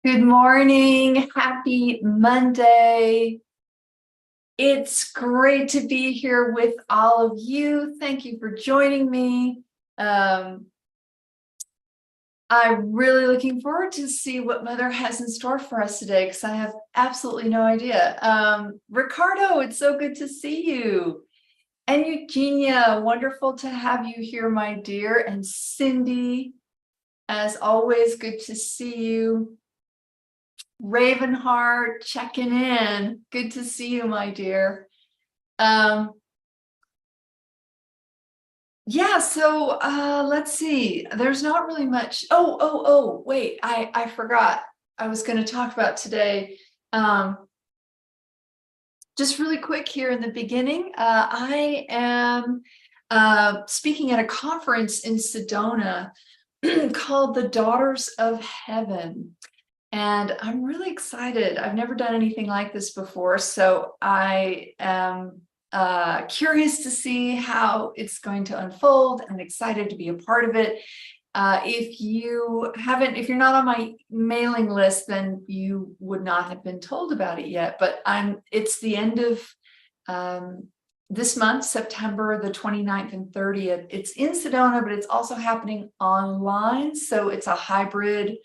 Good morning. Happy Monday. It's great to be here with all of you. Thank you for joining me. I'm really looking forward to see what Mother has in store for us today because I have absolutely no idea. Ricardo, it's so good to see you. And Eugenia, wonderful to have you here, my dear. And Cindy, as always, good to see you. Ravenheart checking in. Good to see you, my dear. Yeah, so let's see. There's not really much. Wait, I forgot. I was going to talk about today. Just really quick here in the beginning. I am speaking at a conference in Sedona called the Daughters of Heaven. And I'm really excited. I've never done anything like this before, so I am curious to see how it's going to unfold and excited to be a part of it. If you're not on my mailing list, then you would not have been told about it yet. But it's the end of this month, September the 29th and 30th. It's in Sedona, but it's also happening online. So it's a hybrid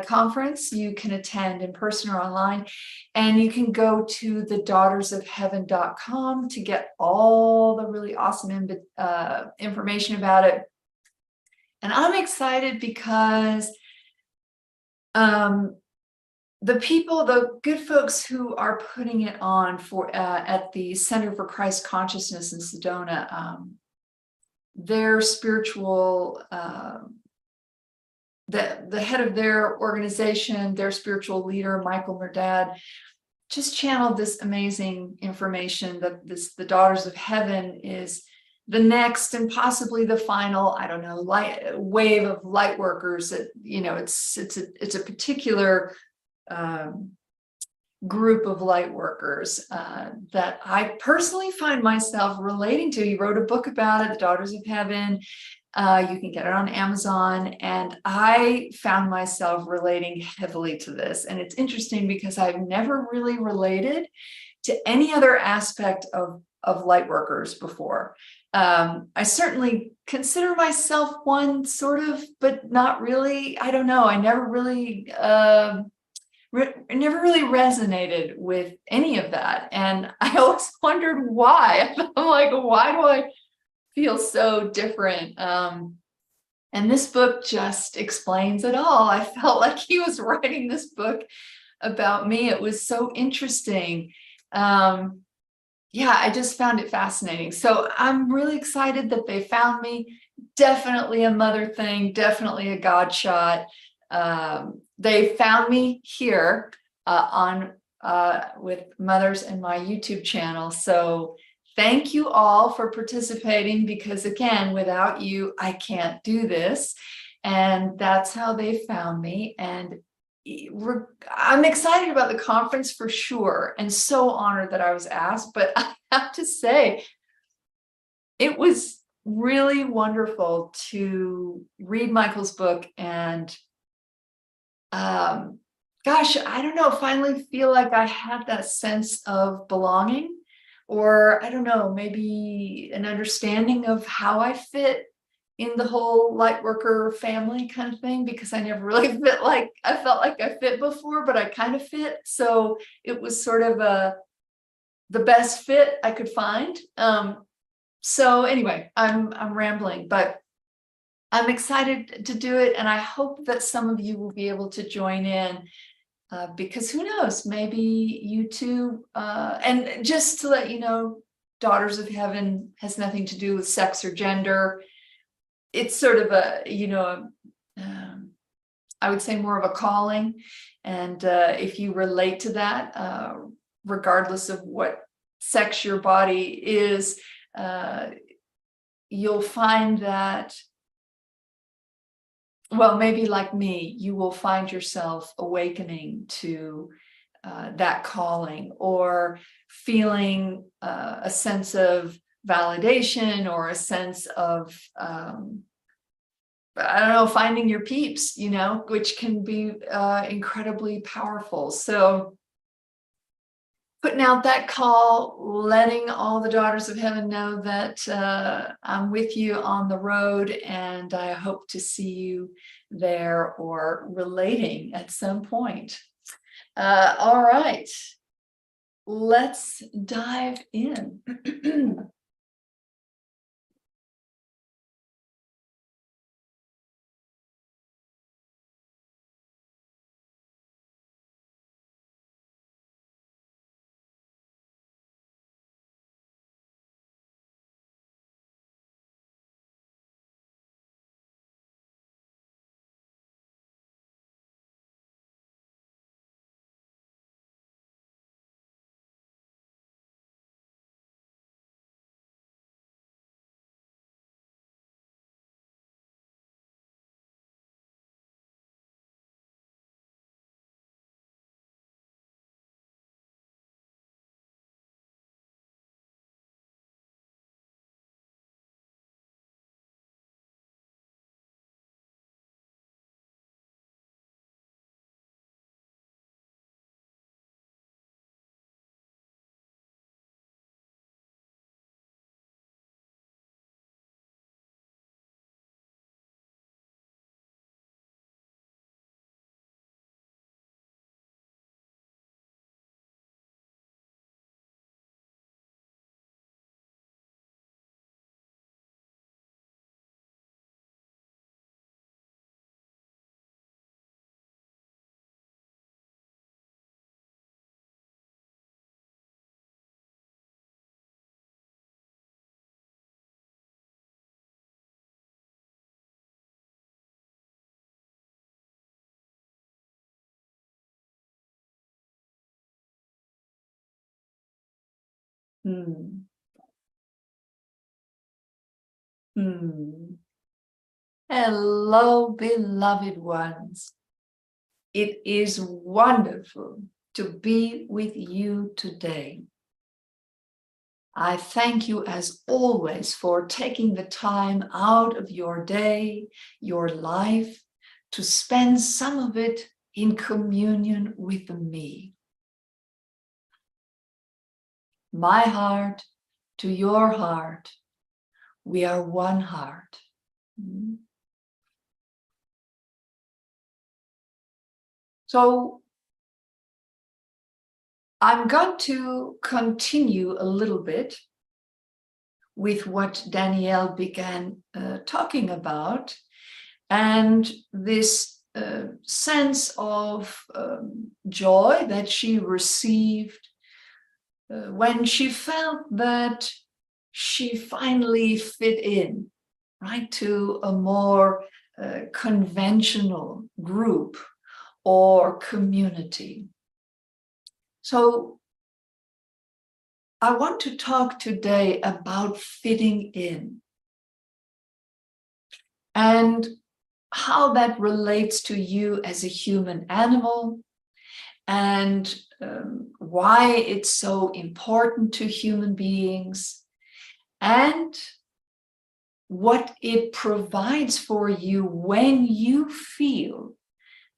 conference. You can attend in person or online, and you can go to thedaughtersofheaven.com to get all the really awesome information about it. And I'm excited because the good folks who are putting it on for at the Center for Christ Consciousness in Sedona, their spiritual the head of their organization, their spiritual leader, Michael Murdad, just channeled this amazing information that the Daughters of Heaven is the next and possibly the final, I don't know, wave of light workers. It's a particular group of light workers that I personally find myself relating to. He wrote a book about it, The Daughters of Heaven. You can get it on Amazon, and I found myself relating heavily to this. And it's interesting because I've never really related to any other aspect of light workers before. I certainly consider myself one, sort of, but not really. I don't know. I never really resonated with any of that. And I always wondered why. I'm like, why do I feel so different? And this book just explains it all. I felt like he was writing this book about me. It was so interesting. Yeah, I just found it fascinating. So I'm really excited that they found me. Definitely a mother thing, definitely a God shot. They found me here with Mothers in my YouTube channel. So thank you all for participating, because again, without you, I can't do this. And that's how they found me. And I'm excited about the conference for sure, and so honored that I was asked. But I have to say, it was really wonderful to read Michael's book and gosh, I don't know, finally feel like I had that sense of belonging, or I don't know, maybe an understanding of how I fit in the whole light worker family kind of thing, because I never really felt like I fit before, but I kind of fit. So it was sort of the best fit I could find. So anyway, I'm rambling, but I'm excited to do it, and I hope that some of you will be able to join in, because who knows, maybe you too. And just to let you know, Daughters of Heaven has nothing to do with sex or gender. It's sort of I would say more of a calling. And if you relate to that, regardless of what sex your body is, you'll find that, well, maybe like me, you will find yourself awakening to that calling, or feeling a sense of validation, or a sense of I don't know, finding your peeps, which can be incredibly powerful. So putting out that call, letting all the daughters of heaven know that I'm with you on the road, and I hope to see you there or relating at some point. All right, let's dive in. Hmm. Hmm. Hello, beloved ones. It is wonderful to be with you today. I thank you as always for taking the time out of your day, your life, to spend some of it in communion with me. My heart to your heart, we are one heart. So I'm going to continue a little bit with what Danielle began talking about, and this sense of joy that she received when she felt that she finally fit in, right, to a more conventional group or community. So I want to talk today about fitting in and how that relates to you as a human animal, and why it's so important to human beings, and what it provides for you when you feel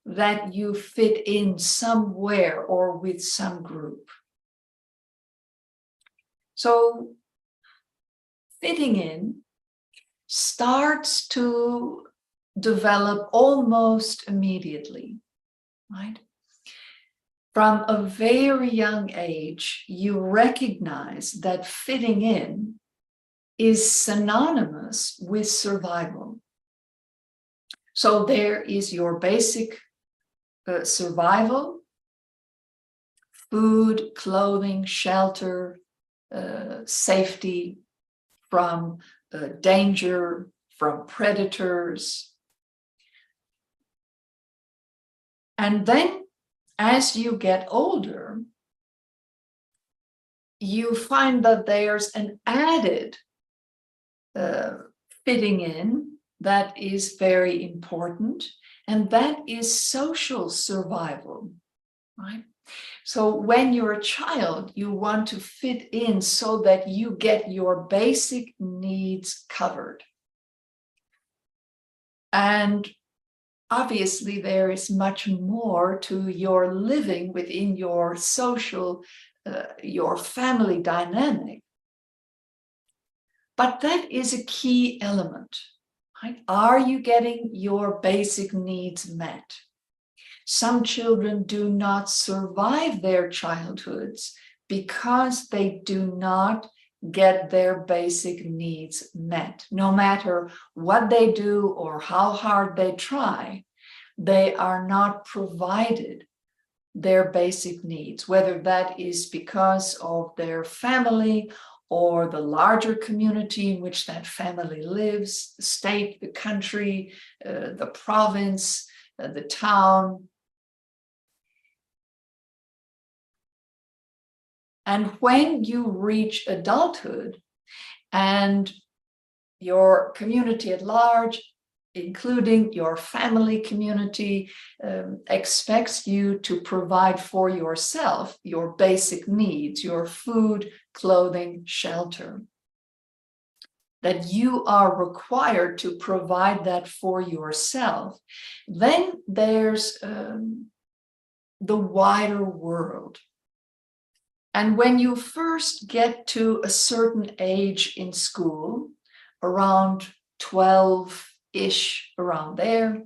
that you fit in somewhere or with some group. So fitting in starts to develop almost immediately, right? From a very young age, you recognize that fitting in is synonymous with survival. So there is your basic survival: food, clothing, shelter, safety from danger, from predators. And then as you get older, you find that there's an added fitting in that is very important, and that is social survival, right? So when you're a child, you want to fit in so that you get your basic needs covered. And obviously, there is much more to your living within your social, your family dynamic. But that is a key element, right? Are you getting your basic needs met? Some children do not survive their childhoods because they do not get their basic needs met. No matter what they do or how hard they try, they are not provided their basic needs, whether that is because of their family or the larger community in which that family lives, the state, the country, the province, the town. And when you reach adulthood and your community at large, including your family community, expects you to provide for yourself your basic needs, your food, clothing, shelter, that you are required to provide that for yourself, then there's the wider world. And when you first get to a certain age in school, around 12-ish, around there,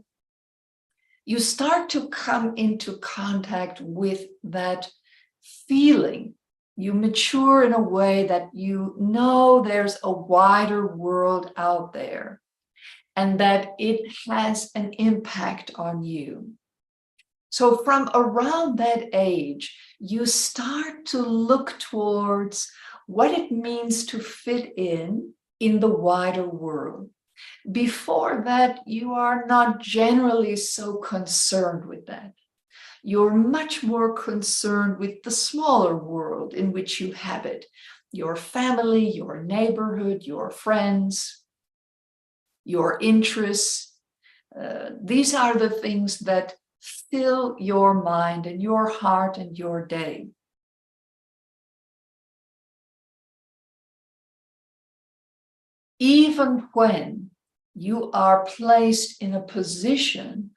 you start to come into contact with that feeling. You mature in a way that you know there's a wider world out there and that it has an impact on you. So from around that age, you start to look towards what it means to fit in the wider world. Before that, you are not generally so concerned with that. You're much more concerned with the smaller world in which you habit, your family, your neighborhood, your friends, your interests. These are the things that fill your mind and your heart and your day. Even when you are placed in a position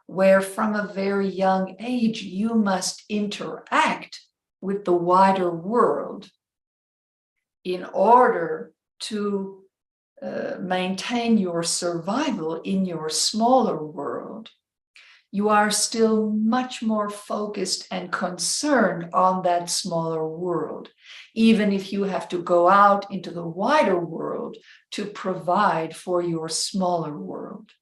where from a very young age you must interact with the wider world in order to maintain your survival in your smaller world, you are still much more focused and concerned on that smaller world, even if you have to go out into the wider world to provide for your smaller world.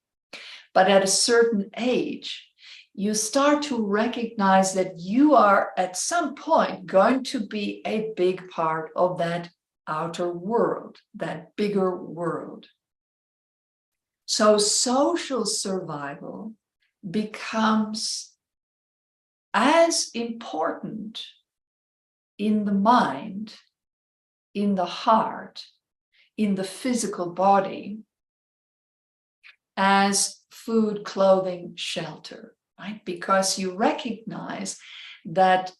But at a certain age, you start to recognize that you are at some point going to be a big part of that outer world, that bigger world. So social survival becomes as important in the mind, in the heart, in the physical body, as food, clothing, shelter, right? Because you recognize that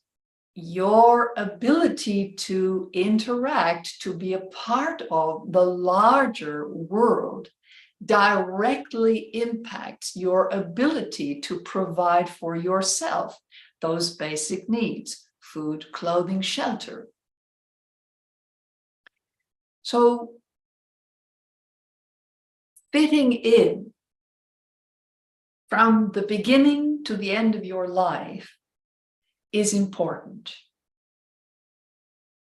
your ability to interact, to be a part of the larger world, directly impacts your ability to provide for yourself those basic needs: food, clothing, shelter. So fitting in from the beginning to the end of your life is important.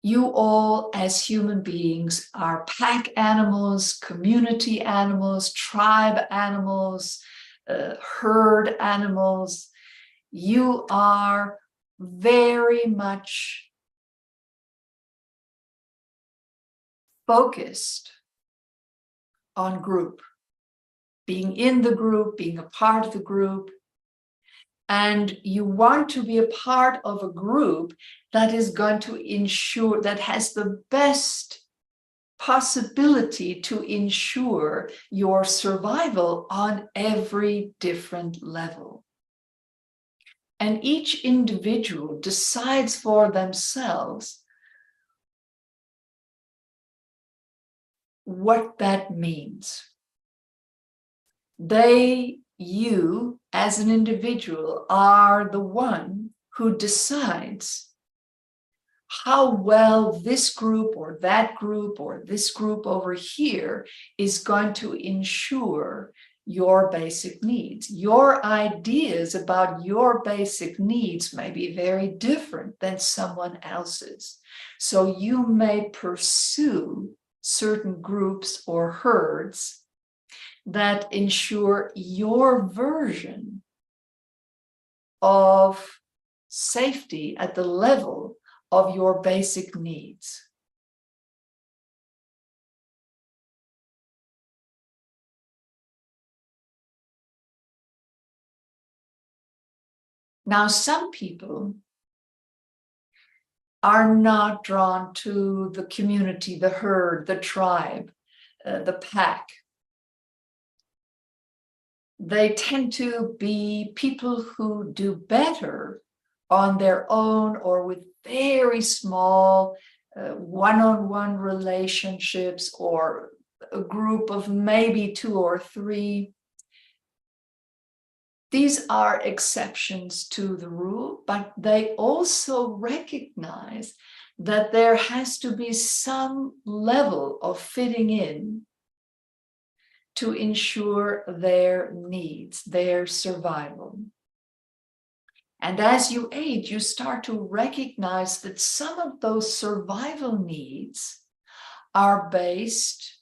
You all, as human beings, are pack animals, community animals, tribe animals, herd animals. You are very much focused on group, being in the group, being a part of the group. And you want to be a part of a group that is going to ensure, that has the best possibility to ensure your survival on every different level. And each individual decides for themselves what that means. You as an individual are the one who decides how well this group or that group or this group over here is going to ensure your basic needs. Your ideas about your basic needs may be very different than someone else's. So you may pursue certain groups or herds that ensure your version of safety at the level of your basic needs. Now, some people are not drawn to the community, the herd, the tribe, the pack. They tend to be people who do better on their own or with very small one-on-one relationships or a group of maybe 2 or 3. These are exceptions to the rule, but they also recognize that there has to be some level of fitting in to ensure their needs, their survival. And as you age, you start to recognize that some of those survival needs are based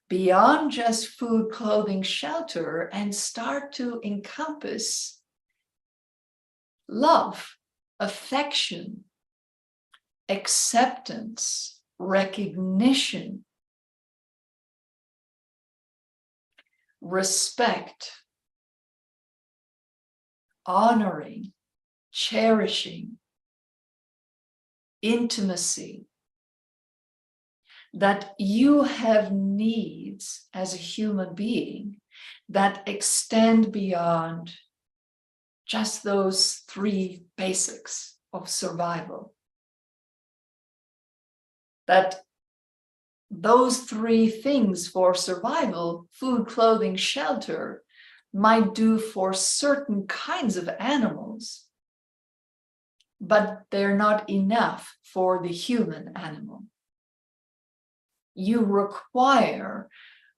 beyond just food, clothing, shelter, and start to encompass love, affection, acceptance, recognition, respect, honoring, cherishing, intimacy, that you have needs as a human being that extend beyond just those 3 basics of survival. That those 3 things for survival, food, clothing, shelter, might do for certain kinds of animals, but they're not enough for the human animal. You require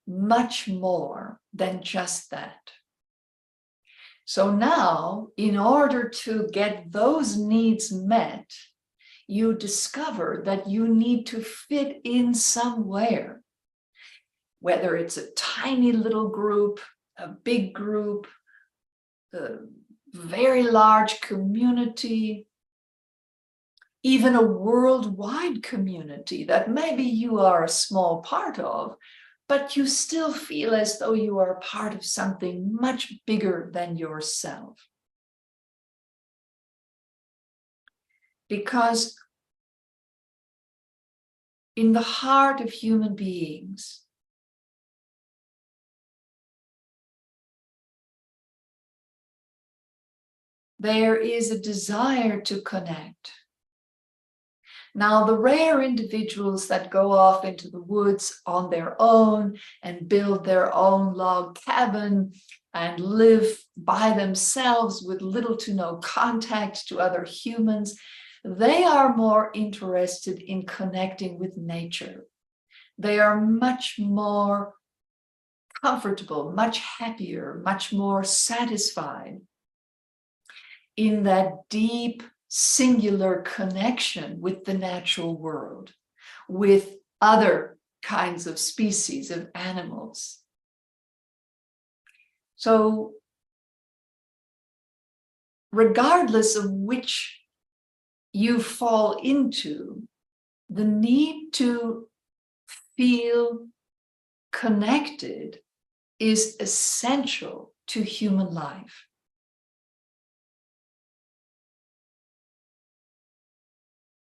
much more than just that. So now, in order to get those needs met, you discover that you need to fit in somewhere, whether it's a tiny little group, a big group, a very large community, even a worldwide community that maybe you are a small part of, but you still feel as though you are part of something much bigger than yourself. Because in the heart of human beings, there is a desire to connect. Now, the rare individuals that go off into the woods on their own and build their own log cabin and live by themselves with little to no contact to other humans, they are more interested in connecting with nature. They are much more comfortable, much happier, much more satisfied in that deep, singular connection with the natural world, with other kinds of species of animals. So, regardless of which you fall into, the need to feel connected is essential to human life.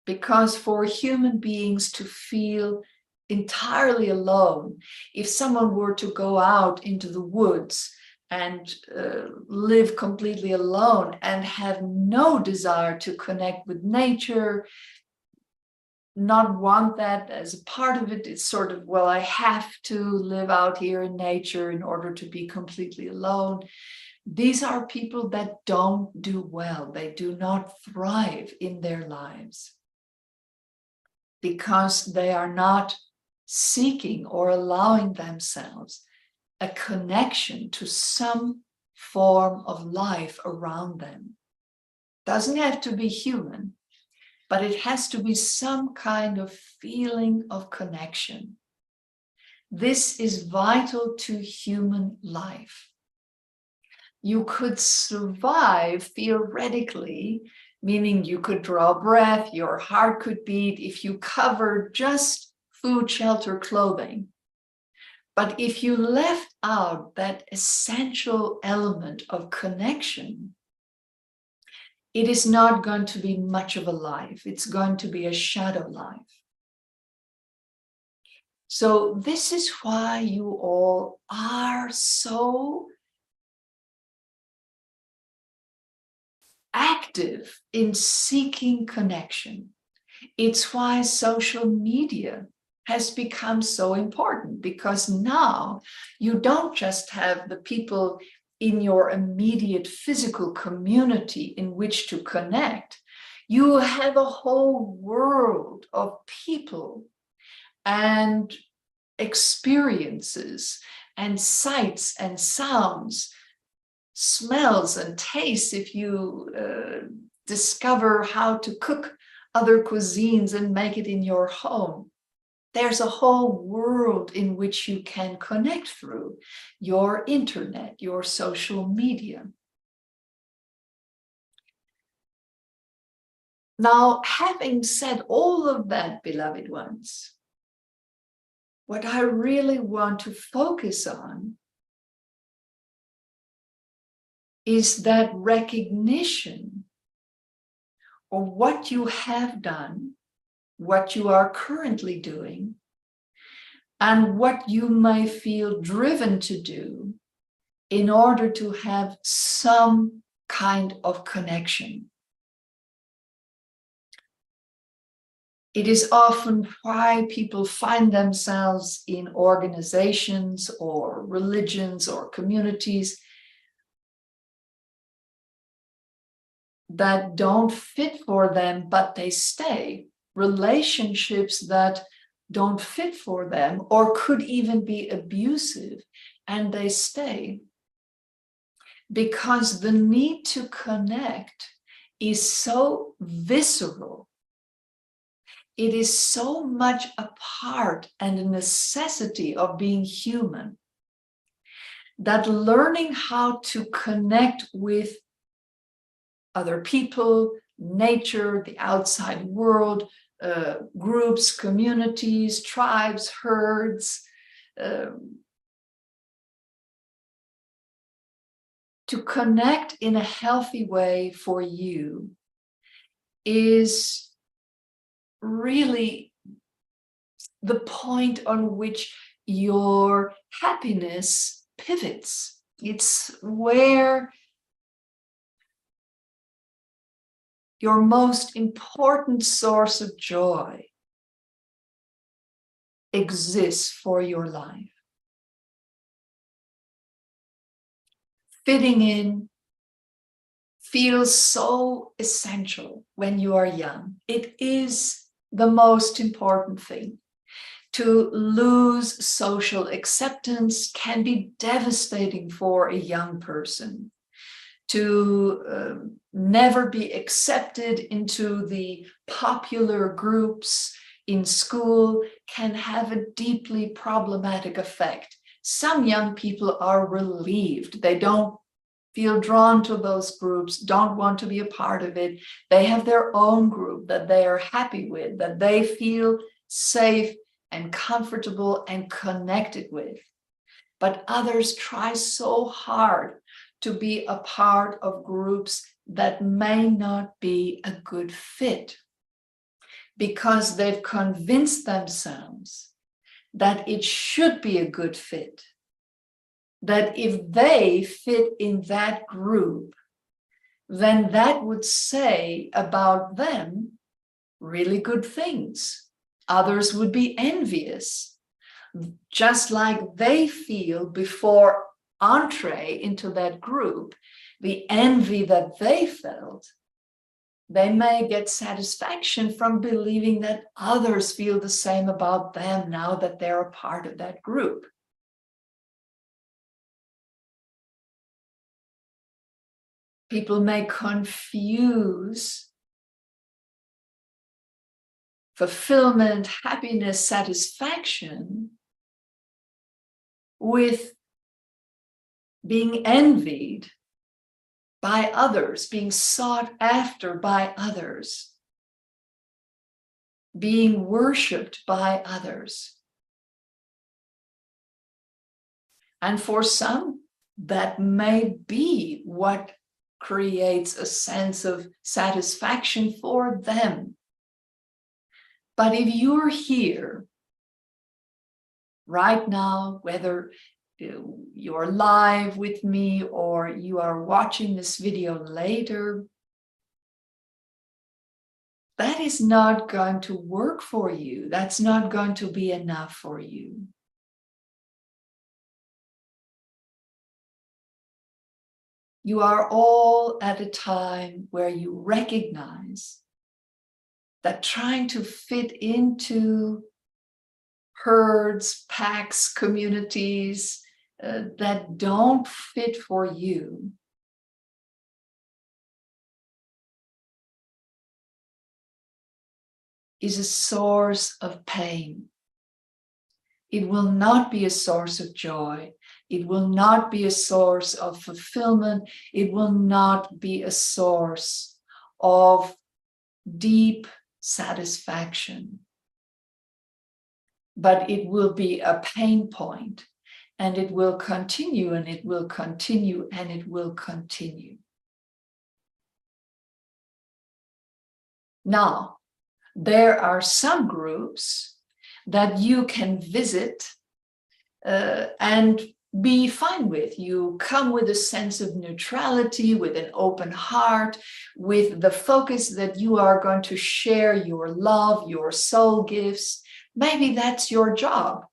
Because for human beings to feel entirely alone, if someone were to go out into the woods and live completely alone and have no desire to connect with nature, not want that as a part of it. It's sort of, well, I have to live out here in nature in order to be completely alone. These are people that don't do well. They do not thrive in their lives because they are not seeking or allowing themselves a connection to some form of life around them. Doesn't have to be human, but it has to be some kind of feeling of connection. This is vital to human life. You could survive theoretically, meaning you could draw breath, your heart could beat if you covered just food, shelter, clothing. But if you left out that essential element of connection, it is not going to be much of a life. It's going to be a shadow life. So this is why you all are so active in seeking connection. It's why social media has become so important, because now you don't just have the people in your immediate physical community in which to connect. You have a whole world of people and experiences and sights and sounds, smells and tastes. If you discover how to cook other cuisines and make it in your home, there's a whole world in which you can connect through your internet, your social media. Now, having said all of that, beloved ones, what I really want to focus on is that recognition of what you have done, what you are currently doing, and what you may feel driven to do in order to have some kind of connection. It is often why people find themselves in organizations or religions or communities that don't fit for them, but they stay. Relationships that don't fit for them or could even be abusive, and they stay. Because the need to connect is so visceral. It is so much a part and a necessity of being human that learning how to connect with other people, nature, the outside world, groups, communities, tribes, herds, to connect in a healthy way for you is really the point on which your happiness pivots. It's where your most important source of joy exists for your life. Fitting in feels so essential when you are young. It is the most important thing. To lose social acceptance can be devastating for a young person. To never be accepted into the popular groups in school can have a deeply problematic effect. Some young people are relieved. They don't feel drawn to those groups, don't want to be a part of it. They have their own group that they are happy with, that they feel safe and comfortable and connected with. But others try so hard to be a part of groups that may not be a good fit because they've convinced themselves that it should be a good fit, that if they fit in that group, then that would say about them really good things. Others would be envious, just like they feel before entree into that group, the envy that they felt. They may get satisfaction from believing that others feel the same about them now that they're a part of that group. People may confuse fulfillment, happiness, satisfaction with being envied by others, being sought after by others, being worshipped by others. And for some, that may be what creates a sense of satisfaction for them. But if you're here right now, whether you're live with me or you are watching this video later, that is not going to work for you. That's not going to be enough for you. You are all at a time where you recognize that trying to fit into herds, packs, communities that don't fit for you is a source of pain. It will not be a source of joy. It will not be a source of fulfillment. It will not be a source of deep satisfaction. But it will be a pain point, and it will continue, and it will continue, and it will continue. Now, there are some groups that you can visit and be fine with. You come with a sense of neutrality, with an open heart, with the focus that you are going to share your love, your soul gifts. Maybe that's your job.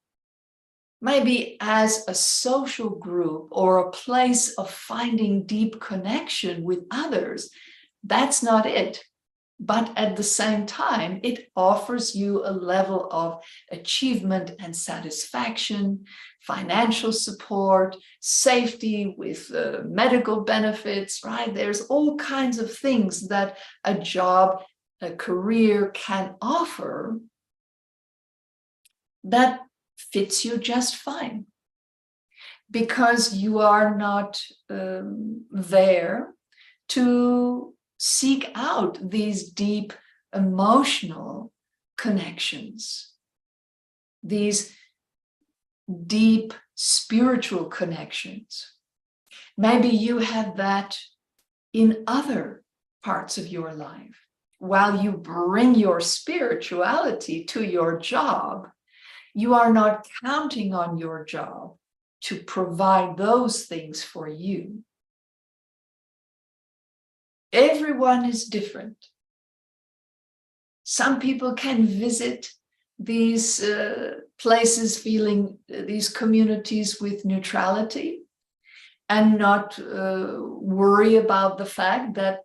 Maybe as a social group or a place of finding deep connection with others, that's not it. But at the same time, it offers you a level of achievement and satisfaction, financial support, safety with medical benefits, right? There's all kinds of things that a job, a career can offer that fits you just fine, because you are not there to seek out these deep emotional connections, these deep spiritual connections. Maybe you have that in other parts of your life. While you bring your spirituality to your job, you are not counting on your job to provide those things for you. Everyone is different. Some people can visit these places feeling these communities with neutrality and not worry about the fact that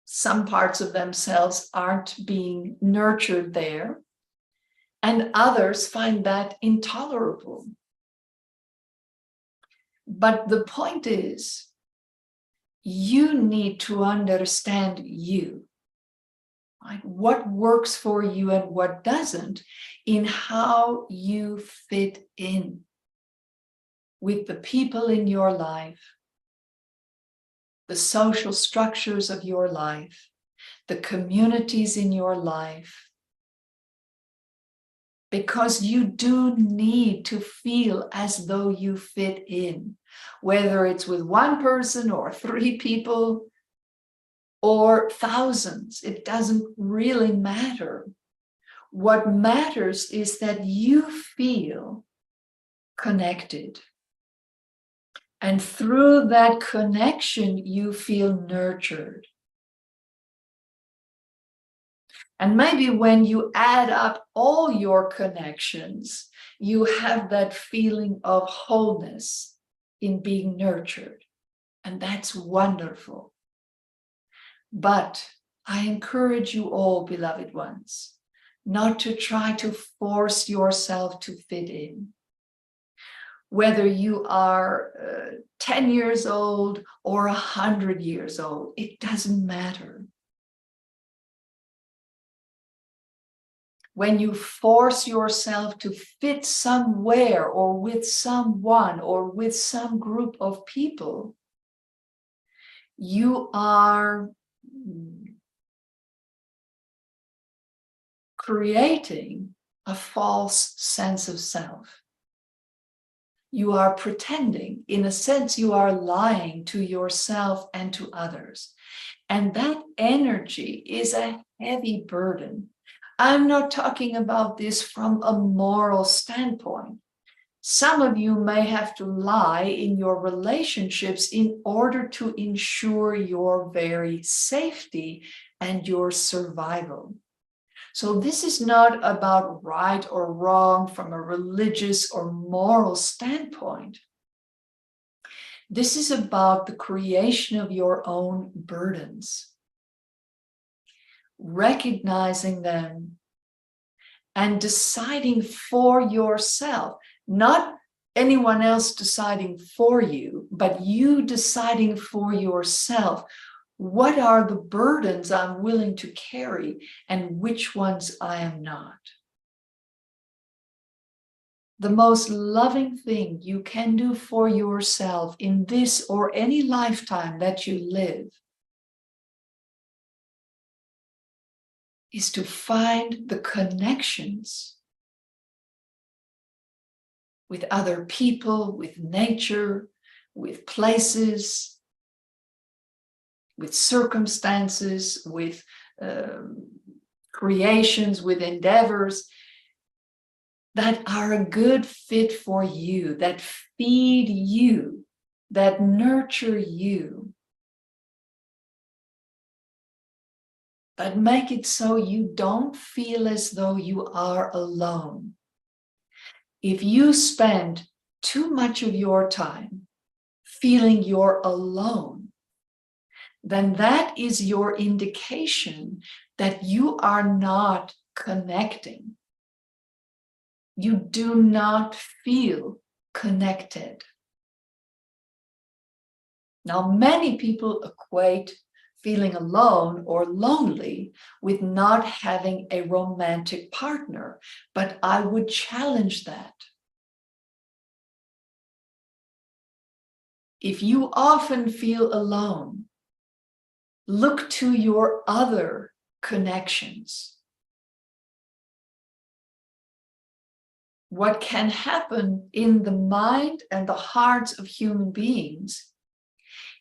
some parts of themselves aren't being nurtured there. And others find that intolerable. But the point is, you need to understand you, right? What works for you and what doesn't, in how you fit in with the people in your life, the social structures of your life, the communities in your life. Because you do need to feel as though you fit in, whether it's with one person or 3 people or thousands. It doesn't really matter. What matters is that you feel connected. And through that connection, you feel nurtured. And maybe when you add up all your connections, you have that feeling of wholeness in being nurtured. And that's wonderful. But I encourage you all, beloved ones, not to try to force yourself to fit in. Whether you are 10 years old or 100 years old, it doesn't matter. When you force yourself to fit somewhere or with someone or with some group of people, you are creating a false sense of self. You are pretending. In a sense, you are lying to yourself and to others. And that energy is a heavy burden. I'm not talking about this from a moral standpoint. Some of you may have to lie in your relationships in order to ensure your very safety and your survival. So this is not about right or wrong from a religious or moral standpoint. This is about the creation of your own burdens, recognizing them and deciding for yourself, not anyone else deciding for you, but you deciding for yourself. What are the burdens I'm willing to carry and which ones I am not? The most loving thing you can do for yourself in this or any lifetime that you live is to find the connections with other people, with nature, with places, with circumstances, with creations, with endeavors that are a good fit for you, that feed you, that nurture you. But make it so you don't feel as though you are alone. If you spend too much of your time feeling you're alone, then that is your indication that you are not connecting. You do not feel connected. Now, many people equate feeling alone or lonely with not having a romantic partner, but I would challenge that. If you often feel alone, look to your other connections. What can happen in the mind and the hearts of human beings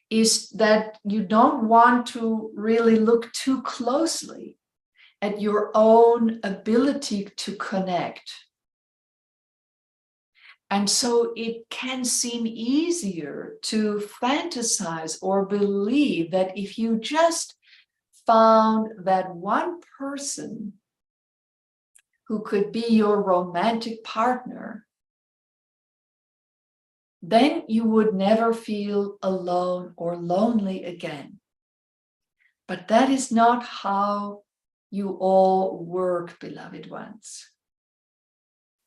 is that you don't want to really look too closely at your own ability to connect. And so it can seem easier to fantasize or believe that if you just found that one person who could be your romantic partner, then you would never feel alone or lonely again. But that is not how you all work, beloved ones.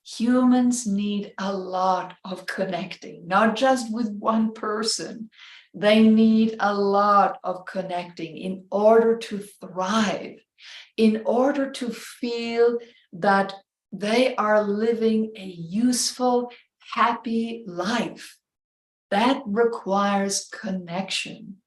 Humans need a lot of connecting, not just with one person. They need a lot of connecting in order to thrive, in order to feel that they are living a useful, happy life. That requires connection.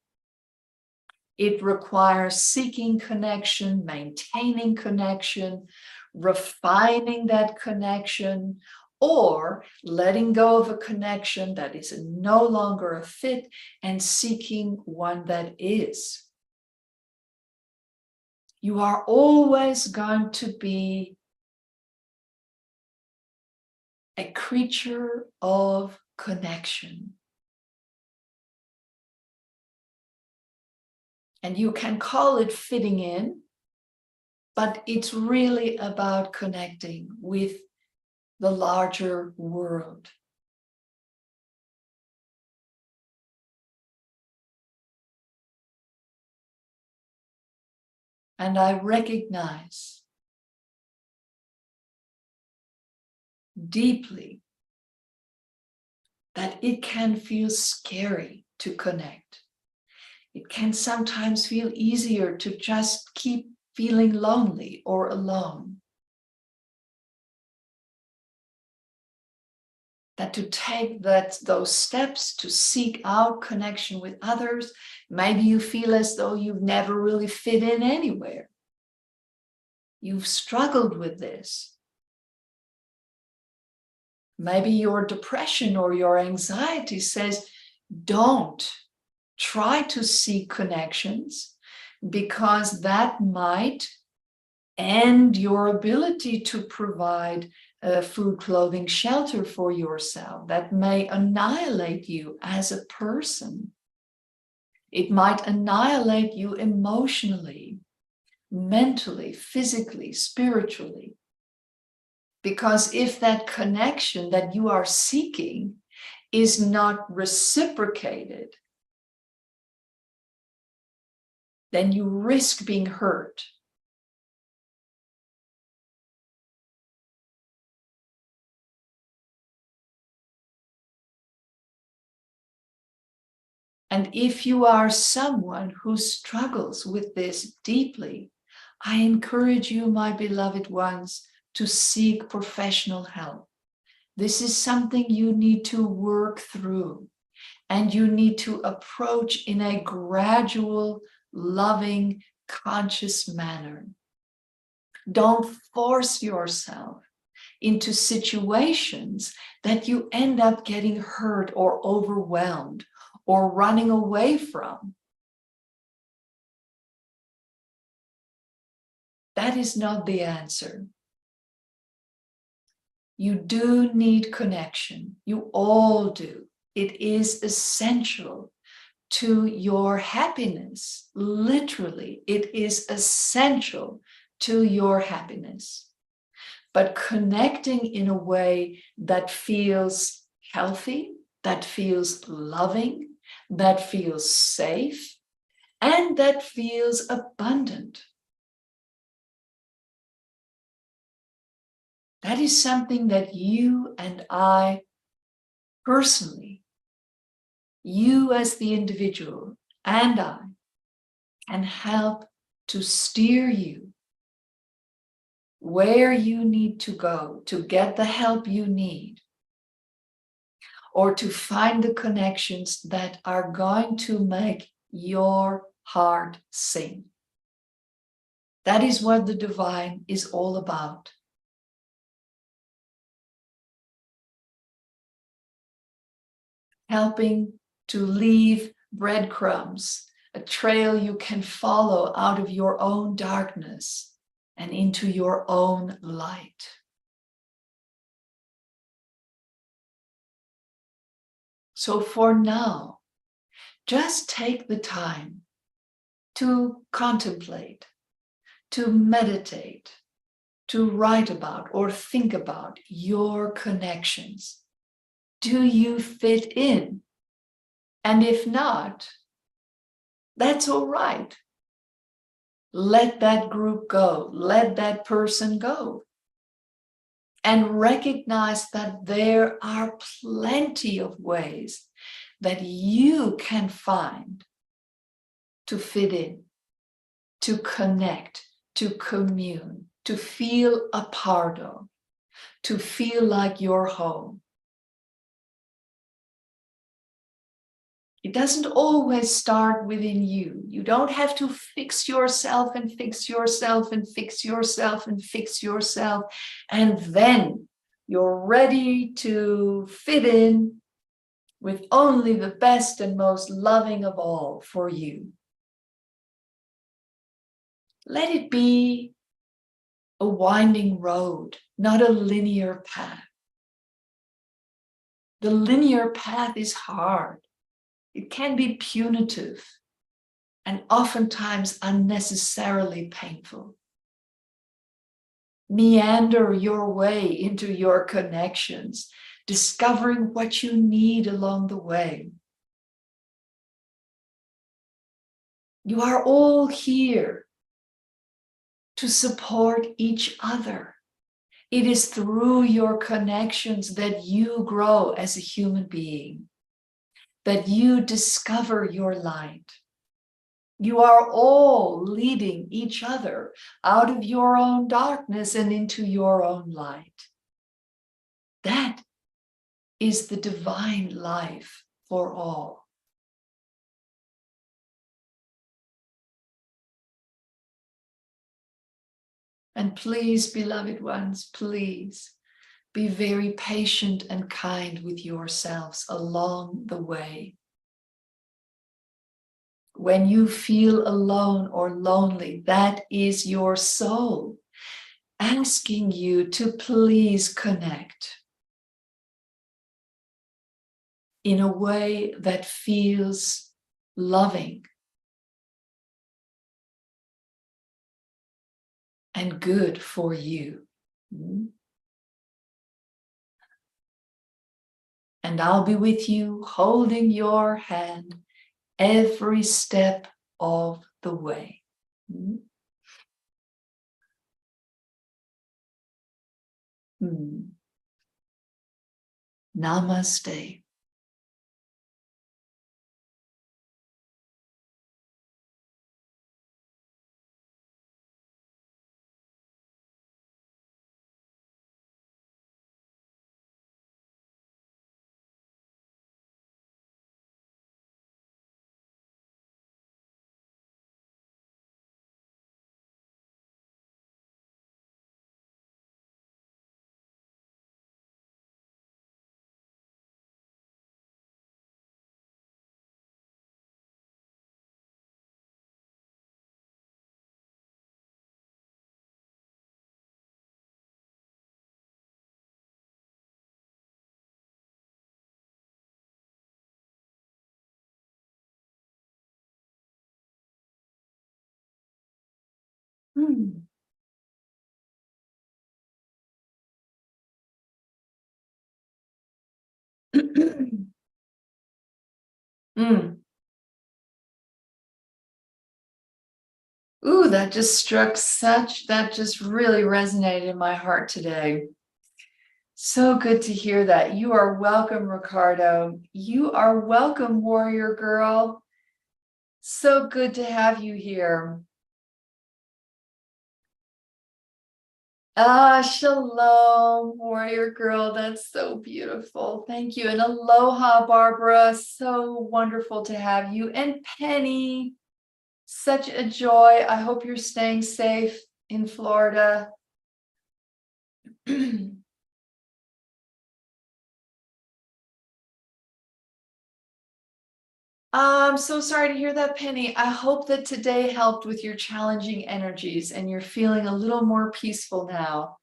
It requires seeking connection, maintaining connection, refining that connection, or letting go of a connection that is no longer a fit and seeking one that is. You are always going to be a creature of connection. And you can call it fitting in, but it's really about connecting with the larger world. And I recognize deeply that it can feel scary to connect. It can sometimes feel easier to just keep feeling lonely or alone. That to take those steps to seek out connection with others, maybe you feel as though you've never really fit in anywhere. You've struggled with this. Maybe your depression or your anxiety says, don't try to seek connections, because that might end your ability to provide food, clothing, shelter for yourself. That may annihilate you as a person. It might annihilate you emotionally, mentally, physically, spiritually. Because if that connection that you are seeking is not reciprocated, then you risk being hurt. And if you are someone who struggles with this deeply, I encourage you, my beloved ones, to seek professional help. This is something you need to work through, and you need to approach in a gradual, loving, conscious manner. Don't force yourself into situations that you end up getting hurt or overwhelmed or running away from. That is not the answer. You do need connection. You all do. It is essential to your happiness. Literally, it is essential to your happiness. But connecting in a way that feels healthy, that feels loving, that feels safe, and that feels abundant. That is something that you and I personally, you as the individual and I, can help to steer you where you need to go to get the help you need, or to find the connections that are going to make your heart sing. That is what the divine is all about. Helping to leave breadcrumbs, a trail you can follow out of your own darkness and into your own light. So for now, just take the time to contemplate, to meditate, to write about or think about your connections. Do you fit in? And if not, that's all right. Let that group go. Let that person go. And recognize that there are plenty of ways that you can find to fit in, to connect, to commune, to feel a part of, to feel like you're home. It doesn't always start within you. You don't have to fix yourself and fix yourself and fix yourself and fix yourself. And then you're ready to fit in with only the best and most loving of all for you. Let it be a winding road, not a linear path. The linear path is hard. It can be punitive and oftentimes unnecessarily painful. Meander your way into your connections, discovering what you need along the way. You are all here to support each other. It is through your connections that you grow as a human being, that you discover your light. You are all leading each other out of your own darkness and into your own light. That is the divine life for all. And please, beloved ones, please be very patient and kind with yourselves along the way. When you feel alone or lonely, that is your soul asking you to please connect in a way that feels loving and good for you. And I'll be with you, holding your hand every step of the way. Namaste. Mm. Mm. Ooh, that just really resonated in my heart today. So good to hear that. You are welcome, Ricardo. You are welcome, warrior girl. So good to have you here. Shalom, warrior girl. That's so beautiful. Thank you. And aloha, Barbara. So wonderful to have you. And Penny, such a joy. I hope you're staying safe in Florida. I'm so sorry to hear that, Penny. I hope that today helped with your challenging energies and you're feeling a little more peaceful now.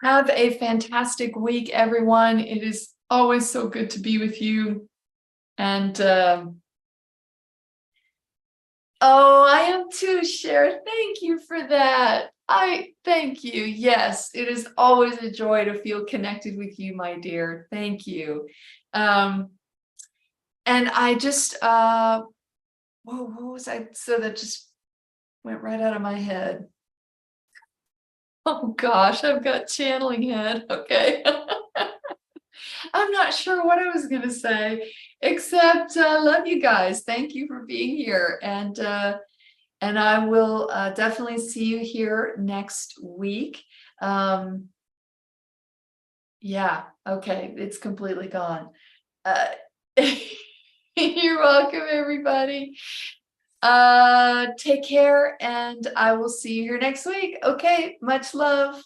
Have a fantastic week, everyone. It is always so good to be with you. And oh, I am too, Cher. Thank you for that. I thank you. Yes, it is always a joy to feel connected with you, my dear. Thank you. And I just whoa, what was I? So that just went right out of my head. Oh gosh, I've got channeling head. Okay. I'm not sure what I was going to say, except love you guys. Thank you for being here. And I will definitely see you here next week. Yeah, okay, it's completely gone. You're welcome, everybody. Take care, and I will see you here next week. Okay, much love.